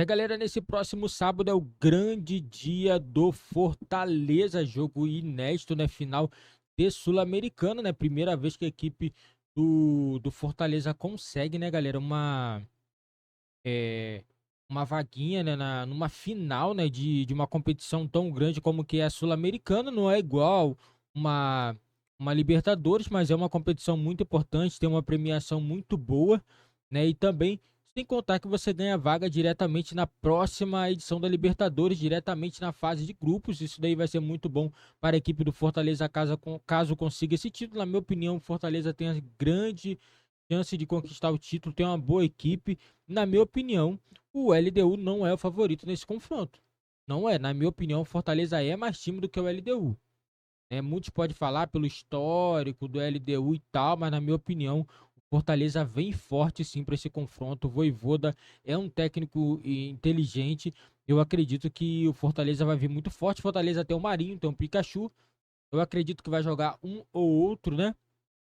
Galera, nesse próximo sábado é o grande dia do Fortaleza, jogo inédito, né? Final de Sul-Americana, né? Primeira vez que a equipe do Fortaleza consegue, né, galera, é, uma vaguinha, né, numa final, né, de uma competição tão grande como que é a Sul-Americana. Não é igual uma, uma Libertadores, mas é uma competição muito importante, tem uma premiação muito boa, né, e também sem contar que você ganha vaga diretamente na próxima edição da Libertadores, diretamente na fase de grupos. Isso daí vai ser muito bom para a equipe do Fortaleza caso consiga esse título. Na minha opinião, o Fortaleza tem a grande chance de conquistar o título, tem uma boa equipe. Na minha opinião, o LDU não é o favorito nesse confronto. Não é. Na minha opinião, o Fortaleza é mais time do que o LDU. Muitos podem falar pelo histórico do LDU e tal, mas na minha opinião, o Fortaleza vem forte sim para esse confronto. O Vojvoda é um técnico inteligente. Eu acredito que o Fortaleza vai vir muito forte. O Fortaleza tem o Marinho, tem o Pikachu. Eu acredito que vai jogar um ou outro, né?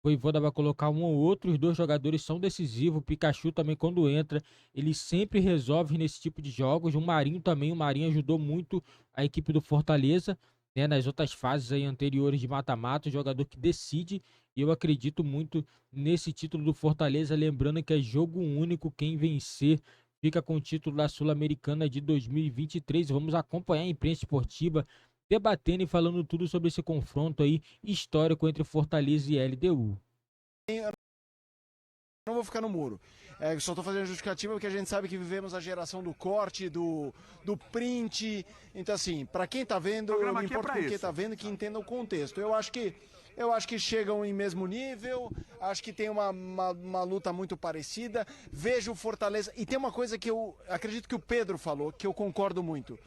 O Voivoda vai colocar um ou outro, os dois jogadores são decisivos. O Pikachu também, quando entra, ele sempre resolve nesse tipo de jogos. O Marinho também, o Marinho ajudou muito a equipe do Fortaleza, né, nas outras fases aí anteriores de mata-mata, o jogador que decide. E eu acredito muito nesse título do Fortaleza, lembrando que é jogo único, quem vencer fica com o título da Sul-Americana de 2023. Vamos acompanhar a imprensa esportiva debatendo e falando tudo sobre esse confronto aí histórico entre Fortaleza e LDU. Não vou ficar no muro. Só estou fazendo justificativa porque a gente sabe que vivemos a geração do corte, do print. Então, assim, para quem está vendo, não me importa com quem está vendo, que entenda o contexto. Eu acho que chegam em mesmo nível, acho que tem uma luta muito parecida. Vejo o Fortaleza. E tem uma coisa que eu acredito que o Pedro falou, que eu concordo muito.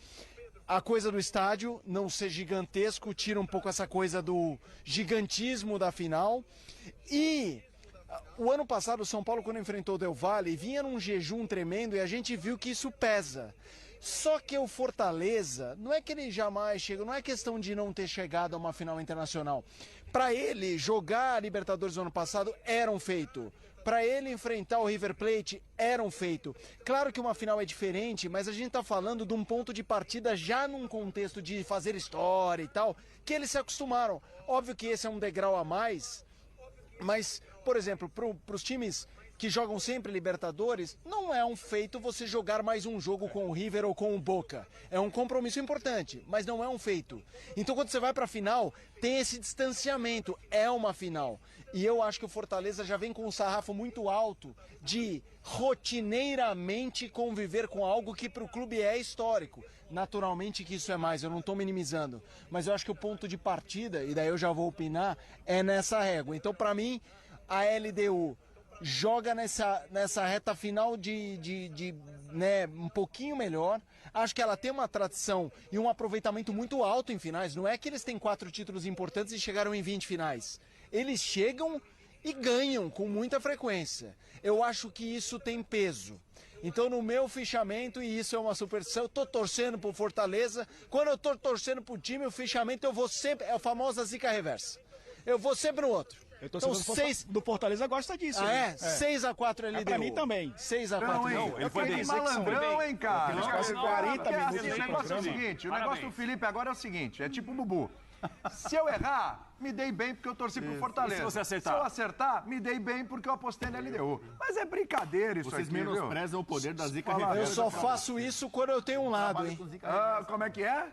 A coisa do estádio não ser gigantesco tira um pouco essa coisa do gigantismo da final. E o ano passado, o São Paulo, quando enfrentou o Del Valle, vinha num jejum tremendo e a gente viu que isso pesa. Só que o Fortaleza, não é que ele jamais chega, não é questão de não ter chegado a uma final internacional. Para ele, jogar a Libertadores no ano passado era um feito. Para ele enfrentar o River Plate era um feito. Claro que uma final é diferente, mas a gente está falando de um ponto de partida já num contexto de fazer história e tal, que eles se acostumaram. Óbvio que esse é um degrau a mais, mas, por exemplo, para os times que jogam sempre Libertadores, não é um feito você jogar mais um jogo com o River ou com o Boca. É um compromisso importante, mas não é um feito. Então, quando você vai para a final, tem esse distanciamento. É uma final. E eu acho que o Fortaleza já vem com um sarrafo muito alto de rotineiramente conviver com algo que para o clube é histórico. Naturalmente que isso é mais, eu não estou minimizando. Mas eu acho que o ponto de partida, e daí eu já vou opinar, é nessa régua. Então, para mim, a LDU joga nessa reta final né, um pouquinho melhor. Acho que ela tem uma tradição e um aproveitamento muito alto em finais. Não é que eles têm 4 títulos importantes e chegaram em 20 finais. Eles chegam e ganham com muita frequência. Eu acho que isso tem peso. Então, no meu fichamento, e isso é uma superstição, eu tô torcendo pro Fortaleza. Quando eu tô torcendo pro time, o fichamento eu vou sempre, é a famosa zica reversa. Eu vou sempre no outro. Então, do Fortaleza gosta disso. Ah, é? 6x4 LDU. Pra mim também. 6x4. Não, ele foi bem malandrão, hein, cara? Eles passam 40 minutos assim, o negócio é o seguinte, o negócio do Felipe agora é o seguinte, é tipo o Bubu. Se eu errar, me dei bem porque eu torci pro Fortaleza. E se você acertar? Se eu acertar, me dei bem porque eu apostei na LDU. Mas é brincadeira isso Vocês aqui, viu? menosprezam o poder da zica Eu reversa. só faço isso quando eu tenho um lado, hein? Como é que é?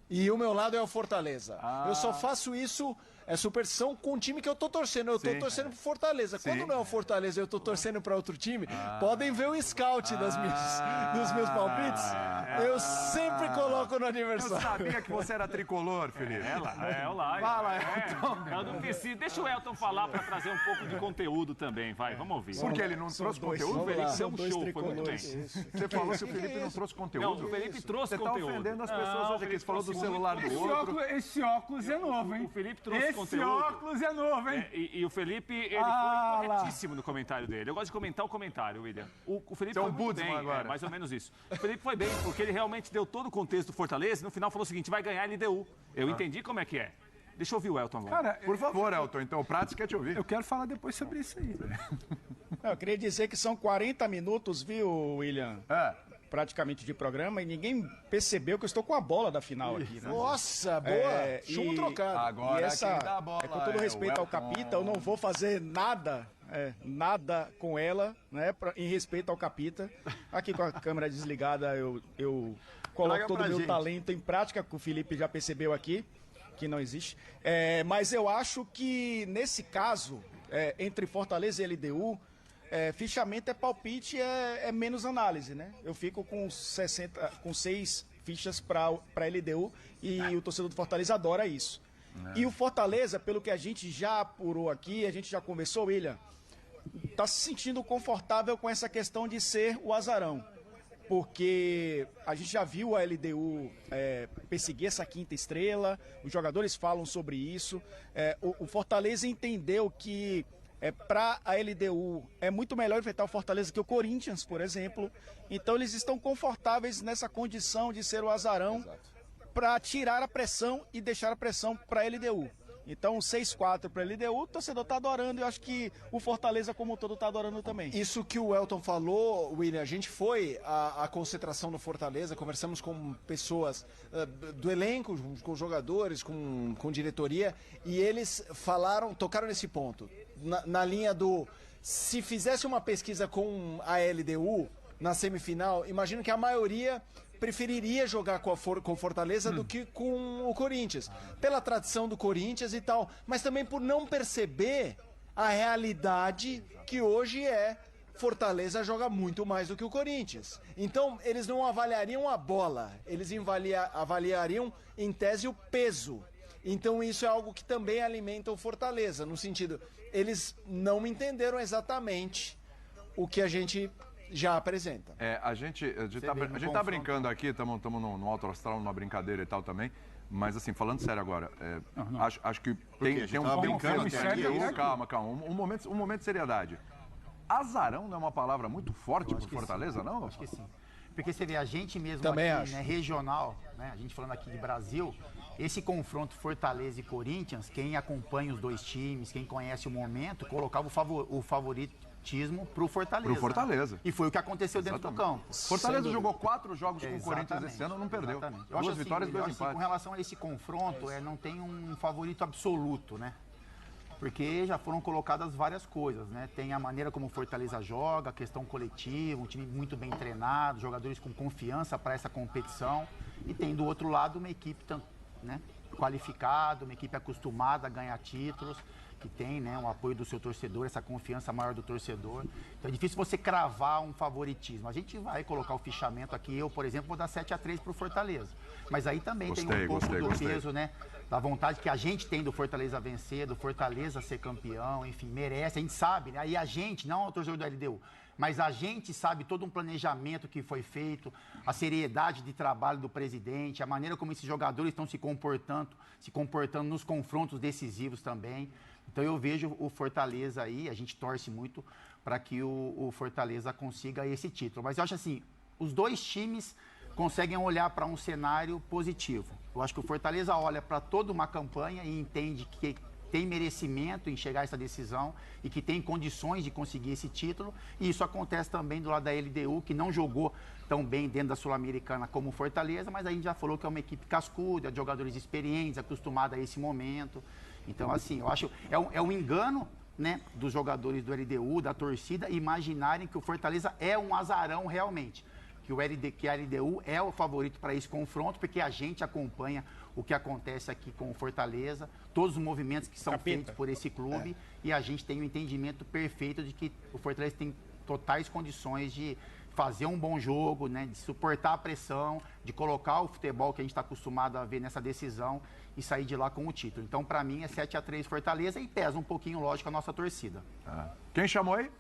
E o meu lado é o Fortaleza. Eu só faço isso, é superstição, com o time que eu tô torcendo. Eu tô torcendo pro Fortaleza. Quando não é o Fortaleza eu tô torcendo pra outro time, podem ver o scout dos meus palpites. Eu sempre coloco no Eu aniversário. sabia que você era tricolor, Felipe. É o lá. Fala, Elton. Eu não preciso. Deixa o Elton falar para trazer um pouco de conteúdo também, vai. Vamos ouvir. Por que ele não trouxe conteúdo? Vamos lá. Deu um show, foi muito bem. Você falou que o Felipe não trouxe conteúdo? Não, o Felipe trouxe Você tá conteúdo. ofendendo as pessoas hoje aqui. Você falou do celular do outro. Esse óculos é novo, hein? O Felipe trouxe Esse conteúdo. óculos é novo, hein? E o Felipe, ele foi corretíssimo no comentário dele. Eu gosto de comentar o comentário, William. O Felipe Você é um foi muito Budsman bem, agora. mais ou menos isso. O Felipe foi bem, porque ele realmente deu todo o contexto do Fortaleza e no final falou o seguinte, vai ganhar LDU. Eu entendi como é que é. Deixa eu ouvir o Elton agora. Cara, Por favor, Elton, então o Prates quer te ouvir. eu quero falar depois sobre isso aí. Eu queria dizer que são 40 minutos, viu, William? praticamente de programa e ninguém percebeu que eu estou com a bola da final aqui, né? Nossa, boa! Chumbo trocado. Agora E essa, quem dá a bola com todo respeito ao Capita, eu não vou fazer nada com ela, né, em respeito ao Capita. Aqui com a câmera desligada, eu coloco todo o meu talento em prática, que o Felipe já percebeu aqui, que não existe. Mas eu acho que, nesse caso, entre Fortaleza e LDU, fichamento é palpite, é menos análise, né? Eu fico com 6 fichas para LDU e o torcedor do Fortaleza adora isso. E o Fortaleza, pelo que a gente já apurou aqui, a gente já conversou, William, está se sentindo confortável com essa questão de ser o azarão. Porque a gente já viu a LDU perseguir essa 5ª estrela, os jogadores falam sobre isso. O Fortaleza entendeu que para a LDU é muito melhor enfrentar o Fortaleza que o Corinthians, por exemplo. Então eles estão confortáveis nessa condição de ser o azarão para tirar a pressão e deixar a pressão para a LDU. Então, 6-4 para a LDU, o torcedor está adorando e eu acho que o Fortaleza como um todo está adorando também. Isso que o Elton falou, William, a gente foi à concentração no Fortaleza, conversamos com pessoas do elenco, com jogadores, com diretoria, e eles tocaram nesse ponto, na linha do, se fizesse uma pesquisa com a LDU na semifinal, imagino que a maioria preferiria jogar com o Fortaleza do que com o Corinthians, pela tradição do Corinthians e tal, mas também por não perceber a realidade que hoje Fortaleza joga muito mais do que o Corinthians. Então, eles não avaliariam a bola, eles avaliariam, em tese, o peso. Então, isso é algo que também alimenta o Fortaleza, no sentido, eles não entenderam exatamente o que a gente já apresenta. A gente tá brincando aqui, estamos no Alto Astral, numa brincadeira e tal também, mas assim, falando sério agora, acho que tem um brincando aqui. Calma. Um momento de seriedade. Azarão não é uma palavra muito forte pro Fortaleza, sim. não? Acho que sim. Porque você vê a gente mesmo também aqui, acho. Né, regional, né, a gente falando aqui de Brasil, esse confronto Fortaleza e Corinthians, quem acompanha os dois times, quem conhece o momento, colocava o favoritismo pro Fortaleza. E foi o que aconteceu dentro do campo. Fortaleza jogou 4 jogos com o Corinthians esse ano, não perdeu. Eu acho 2 vitórias e 2 empates. Com relação a esse confronto, não tem um favorito absoluto, né? Porque já foram colocadas várias coisas, né? Tem a maneira como o Fortaleza joga, a questão coletiva, um time muito bem treinado, jogadores com confiança para essa competição. E tem do outro lado uma equipe, né, qualificada, uma equipe acostumada a ganhar títulos, que tem, né, um apoio do seu torcedor, essa confiança maior do torcedor. Então é difícil você cravar um favoritismo. A gente vai colocar o fichamento aqui, eu, por exemplo, vou dar 7-3 para o Fortaleza. Mas aí também tem um pouco do peso, né, da vontade que a gente tem do Fortaleza vencer, do Fortaleza ser campeão, enfim, merece, a gente sabe, né? Aí a gente, não o torcedor do LDU, mas a gente sabe todo um planejamento que foi feito, a seriedade de trabalho do presidente, a maneira como esses jogadores estão se comportando nos confrontos decisivos também. Então eu vejo o Fortaleza aí, a gente torce muito para que o Fortaleza consiga esse título. Mas eu acho assim, os dois times conseguem olhar para um cenário positivo. Eu acho que o Fortaleza olha para toda uma campanha e entende que tem merecimento em chegar a essa decisão e que tem condições de conseguir esse título. E isso acontece também do lado da LDU, que não jogou tão bem dentro da Sul-Americana como o Fortaleza, mas a gente já falou que é uma equipe cascuda, de jogadores experientes, acostumada a esse momento. Então, assim, eu acho é um engano, né, dos jogadores do LDU, da torcida, imaginarem que o Fortaleza é um azarão realmente. Que a LDU é o favorito para esse confronto, porque a gente acompanha o que acontece aqui com o Fortaleza, todos os movimentos que são feitos por esse clube, e a gente tem um entendimento perfeito de que o Fortaleza tem totais condições de fazer um bom jogo, né, de suportar a pressão, de colocar o futebol que a gente está acostumado a ver nessa decisão e sair de lá com o título. Então, para mim, é 7-3 Fortaleza e pesa um pouquinho, lógico, a nossa torcida. Quem chamou aí?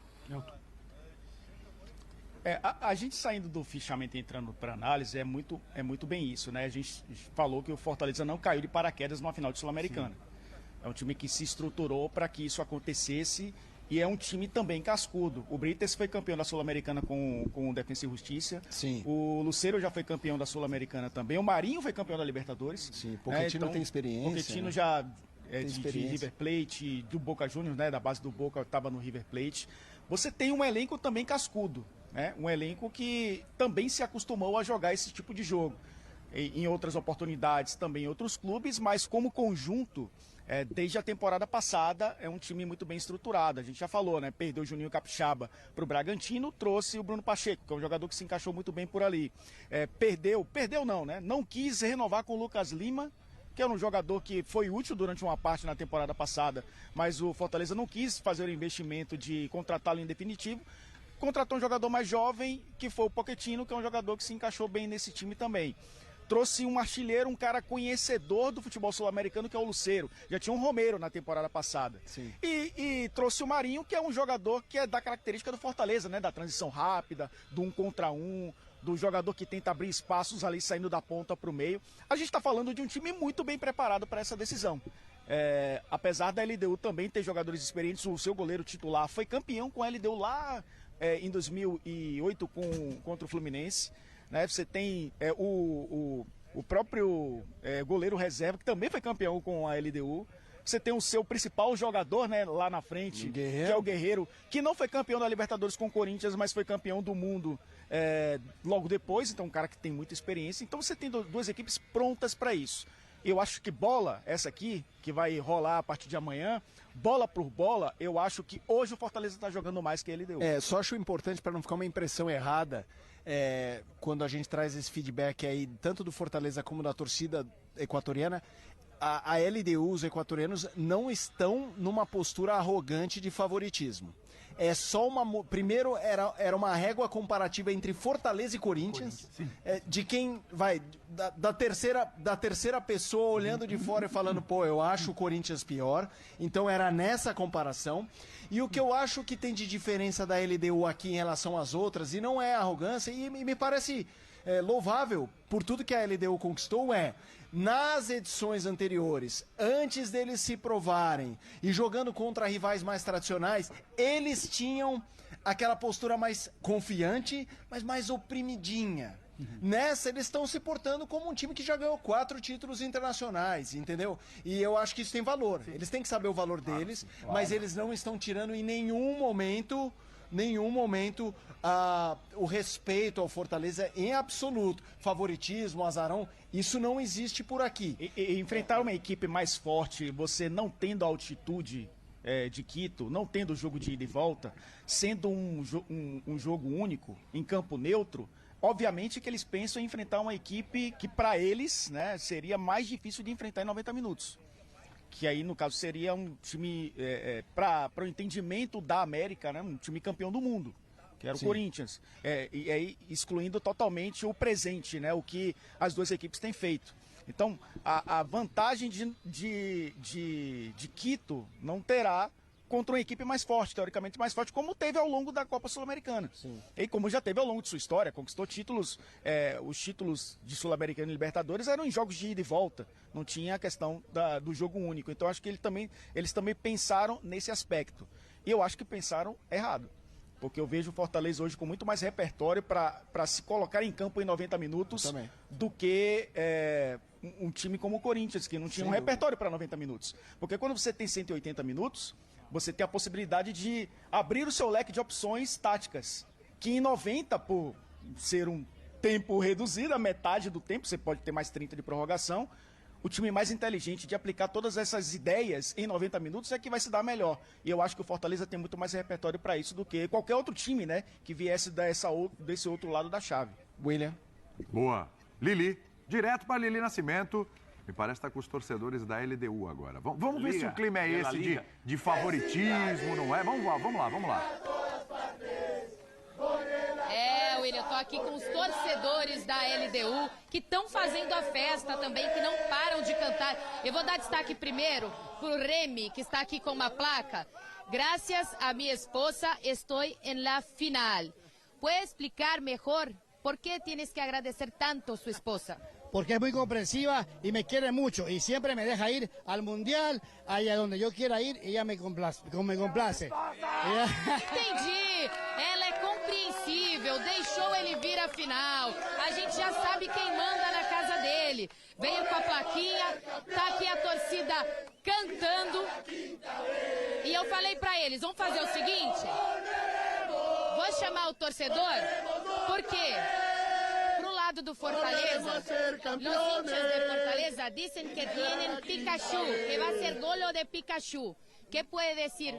A gente saindo do fichamento e entrando para análise é muito bem isso, né? A gente falou que o Fortaleza não caiu de paraquedas numa final de Sul-Americana. É um time que se estruturou para que isso acontecesse e é um time também cascudo. O Brites foi campeão da Sul-Americana com o Defensa e Justiça. Sim. O Lucero já foi campeão da Sul-Americana também. O Marinho foi campeão da Libertadores. Sim, Pochettino tem experiência. Pochettino, né? já de River Plate, do Boca Juniors, né? Da base do Boca, estava no River Plate. Você tem um elenco também cascudo. né? Um elenco que também se acostumou a jogar esse tipo de jogo. Em outras oportunidades também em outros clubes, mas como conjunto, desde a temporada passada, é um time muito bem estruturado. A gente já falou, né? Perdeu o Juninho Capixaba para o Bragantino, trouxe o Bruno Pacheco, que é um jogador que se encaixou muito bem por ali. Perdeu não, né? Não quis renovar com o Lucas Lima, que era um jogador que foi útil durante uma parte na temporada passada, mas o Fortaleza não quis fazer o investimento de contratá-lo em definitivo. Contratou um jogador mais jovem, que foi o Pochettino, que é um jogador que se encaixou bem nesse time também. Trouxe um artilheiro, um cara conhecedor do futebol sul-americano, que é o Lucero. Já tinha um Romero na temporada passada. Sim. E trouxe o Marinho, que é um jogador que é da característica do Fortaleza, né? Da transição rápida, do 1 contra 1, do jogador que tenta abrir espaços ali saindo da ponta para o meio. A gente está falando de um time muito bem preparado para essa decisão. Apesar da LDU também ter jogadores experientes, o seu goleiro titular foi campeão com a LDU lá em 2008 contra o Fluminense. Né? Você tem o próprio goleiro reserva, que também foi campeão com a LDU. Você tem o seu principal jogador, né, lá na frente, que é o Guerreiro, que não foi campeão da Libertadores com o Corinthians, mas foi campeão do mundo logo depois. Então, um cara que tem muita experiência. Então, você tem duas equipes prontas para isso. Eu acho que bola, essa aqui, que vai rolar a partir de amanhã, bola por bola, eu acho que hoje o Fortaleza está jogando mais que a LDU. Só acho importante, para não ficar uma impressão errada, quando a gente traz esse feedback aí, tanto do Fortaleza como da torcida equatoriana, a LDU, os equatorianos, não estão numa postura arrogante de favoritismo. É só uma... Primeiro, era uma régua comparativa entre Fortaleza e Corinthians, de quem vai... Da terceira pessoa olhando de fora e falando, pô, eu acho o Corinthians pior. Então era nessa comparação. E o que eu acho que tem de diferença da LDU aqui em relação às outras, e não é arrogância, e me parece louvável por tudo que a LDU conquistou, nas edições anteriores, antes deles se provarem e jogando contra rivais mais tradicionais, eles tinham aquela postura mais confiante, mas mais oprimidinha. Nessa, eles estão se portando como um time que já ganhou 4 títulos internacionais, entendeu? E eu acho que isso tem valor. Eles têm que saber o valor deles, mas eles não estão tirando em nenhum momento o respeito ao Fortaleza em absoluto. Favoritismo, azarão, isso não existe por aqui. E enfrentar uma equipe mais forte, você não tendo a altitude de Quito, não tendo o jogo de ida e volta, sendo um jogo único, em campo neutro, obviamente que eles pensam em enfrentar uma equipe que para eles, né, seria mais difícil de enfrentar em 90 minutos. Que aí, no caso, seria um time, para o entendimento da América, né, um time campeão do mundo, que era o Corinthians. E aí, excluindo totalmente o presente, né, o que as duas equipes têm feito. Então, a vantagem de Quito não terá contra uma equipe mais forte, teoricamente mais forte, como teve ao longo da Copa Sul-Americana. E como já teve ao longo de sua história, conquistou títulos, os títulos de Sul-Americana e Libertadores eram em jogos de ida e volta, não tinha a questão do jogo único. Então acho que eles também pensaram nesse aspecto. E eu acho que pensaram errado, porque eu vejo o Fortaleza hoje com muito mais repertório para se colocar em campo em 90 minutos do que um time como o Corinthians, que não tinha um repertório para 90 minutos. Porque quando você tem 180 minutos, você tem a possibilidade de abrir o seu leque de opções táticas, que em 90, por ser um tempo reduzido, a metade do tempo, você pode ter mais 30 de prorrogação, o time mais inteligente de aplicar todas essas ideias em 90 minutos é que vai se dar melhor. E eu acho que o Fortaleza tem muito mais repertório para isso do que qualquer outro time, né, que viesse desse outro lado da chave. William. Boa. Lili, direto para Lili Nascimento. Me parece que está com os torcedores da LDU agora. Vamos ver se o clima é esse de favoritismo, não é? Vamos lá. William, eu tô aqui com os torcedores da LDU que estão fazendo a festa também, que não param de cantar. Eu vou dar destaque primeiro pro Remy, que está aqui com uma placa. Gracias a mi esposa estoy en la final. ¿Puede explicar mejor por qué tienes que agradecer tanto a su esposa? Porque es muy comprensiva y me quiere mucho y siempre me deja ir al mundial, allá donde yo quiera ir, ella me complace. Entendi, ela é compreensível, deixou ele vir à final, a gente já sabe quem manda na casa dele, veio com a plaquinha, tá aqui a torcida cantando, e eu falei pra eles, vamos fazer o seguinte, vou chamar o torcedor, porque pro lado do Fortaleza, os hinchas de Fortaleza dizem que tienen Pikachu, que vai ser golo de Pikachu. ¿Qué puede decir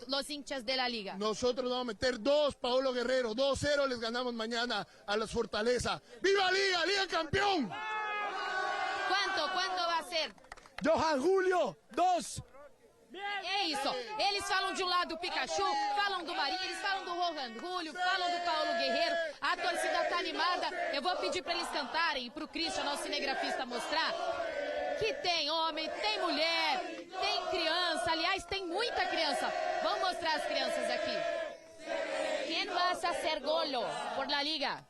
los hinchas de la liga? Nosotros vamos a meter 2, Paolo Guerrero, 2-0 les ganamos mañana a los Fortaleza. ¡Viva Liga! ¡Liga campeón! ¿Cuánto va a ser? Johan Julio, 2. É isso. Eles falam de um lado do Pikachu, falam do Marinho, eles falam do Johan Julio, falam do Paulo Guerreiro. A torcida tá animada. Eu vou pedir para eles cantarem e pro Christian, nosso cinegrafista, mostrar que tem homem, tem mulher, tem criança. Aliás, tem muita criança. Vamos mostrar as crianças aqui. Quem vai hacer golo por la liga?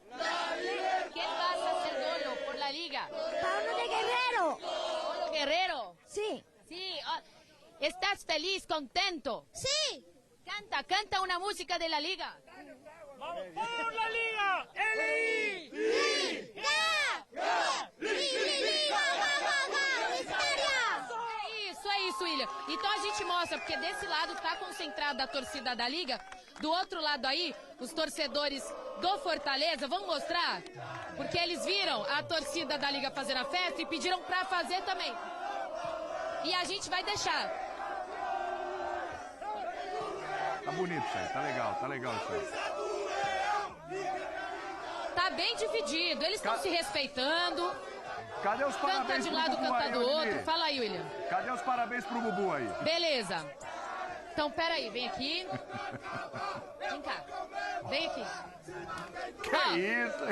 Quem vai hacer golo por la liga? Paulo de Guerrero. Paulo Guerrero. Sí. Sí. ¿Estás feliz, contento? Sí. Canta una música de la liga. ¡Vamos por la liga! É isso, William. Então a gente mostra, porque desse lado tá concentrada a torcida da liga, do outro lado aí, os torcedores do Fortaleza. Vamos mostrar? Porque eles viram a torcida da liga fazendo a festa e pediram pra fazer também. E a gente vai deixar. Tá bonito isso aí, tá legal isso aí. Tá bem dividido, eles estão se respeitando. Cadê os parabéns Canta de um lado, pro Bubu canta aí, do outro. Odili? Fala aí, William. Cadê os parabéns pro Bubu aí? Beleza. Então, peraí, vem aqui. Vem cá. Vem aqui. Que isso?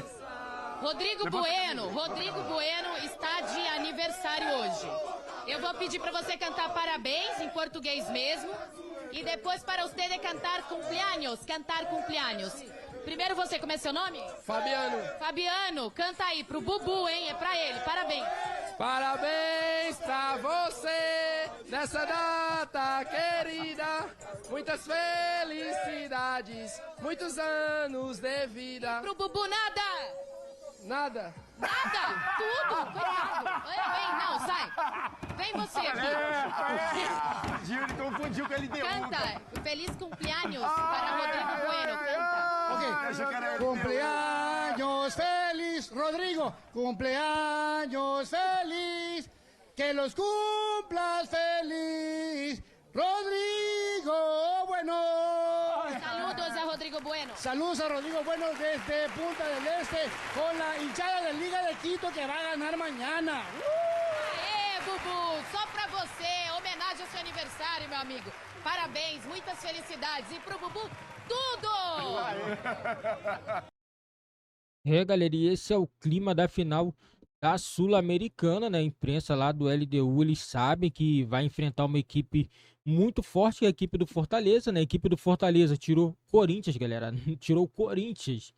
Rodrigo Bueno está de aniversário hoje. Eu vou pedir para você cantar parabéns em português mesmo. E depois para você cantar cumpleaños. Primeiro você, como é seu nome? Fabiano, canta aí pro Bubu, hein? É pra ele, parabéns. Parabéns pra você nessa data querida. Muitas felicidades, muitos anos de vida. Pro Bubu nada! Nada? Tudo! Coitado! Vem, não, sai! Vem você aqui! Ele confundiu com a LDU. Canta! Feliz cumpleaños para Rodrigo Bueno, canta! Ok, cumpleaños feliz, Rodrigo, cumpleaños feliz, que los cumplas feliz, Rodrigo Bueno. Saludos a Rodrigo Bueno. Saludos a Rodrigo Bueno desde Punta del Este con la hinchada de Liga de Quito que va a ganar mañana. Aê, Bubu, só pra você, homenagem ao seu aniversário, meu amigo. Parabéns, muitas felicidades. E pro Bubu, tudo! Galera, e esse é o clima da final da Sul-Americana, né? A imprensa lá do LDU, eles sabem que vai enfrentar uma equipe muito forte, que é a equipe do Fortaleza, né? A equipe do Fortaleza tirou Corinthians, galera. Tirou o Corinthians.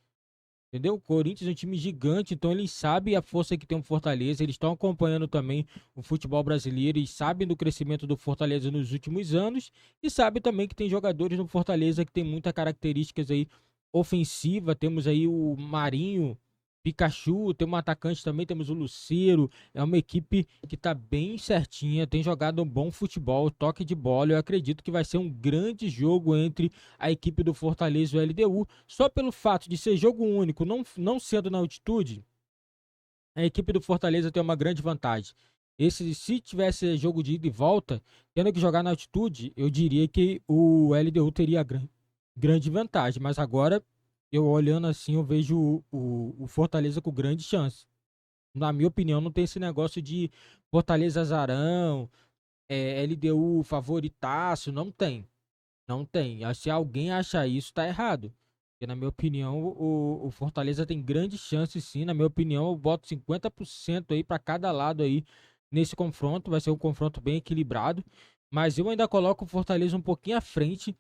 Entendeu? O Corinthians é um time gigante, então eles sabem a força que tem o Fortaleza, eles estão acompanhando também o futebol brasileiro, eles sabem do crescimento do Fortaleza nos últimos anos e sabem também que tem jogadores no Fortaleza que tem muitas características aí ofensiva. Temos aí o Marinho, Pikachu, tem um atacante também, temos o Lucero. É uma equipe que tá bem certinha, tem jogado um bom futebol, toque de bola. Eu acredito que vai ser um grande jogo entre a equipe do Fortaleza e o LDU. Só pelo fato de ser jogo único, não sendo na altitude, a equipe do Fortaleza tem uma grande vantagem. Se tivesse jogo de ida e volta, tendo que jogar na altitude, eu diria que o LDU teria grande vantagem. Mas agora, eu olhando assim, eu vejo o Fortaleza com grande chance. Na minha opinião, não tem esse negócio de Fortaleza azarão, LDU favoritaço, não tem. Não tem. Se alguém acha isso, tá errado. Porque, na minha opinião, o Fortaleza tem grande chance, sim. Na minha opinião, eu boto 50% aí para cada lado aí nesse confronto. Vai ser um confronto bem equilibrado. Mas eu ainda coloco o Fortaleza um pouquinho à frente.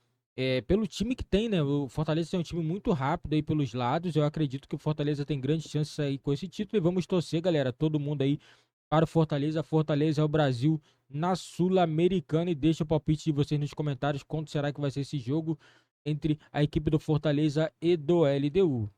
Pelo time que tem, né? O Fortaleza tem um time muito rápido aí pelos lados. Eu acredito que o Fortaleza tem grandes chances aí com esse título. E vamos torcer, galera, todo mundo aí para o Fortaleza. Fortaleza é o Brasil na Sul-Americana. E deixa o palpite de vocês nos comentários. Quando será que vai ser esse jogo entre a equipe do Fortaleza e do LDU?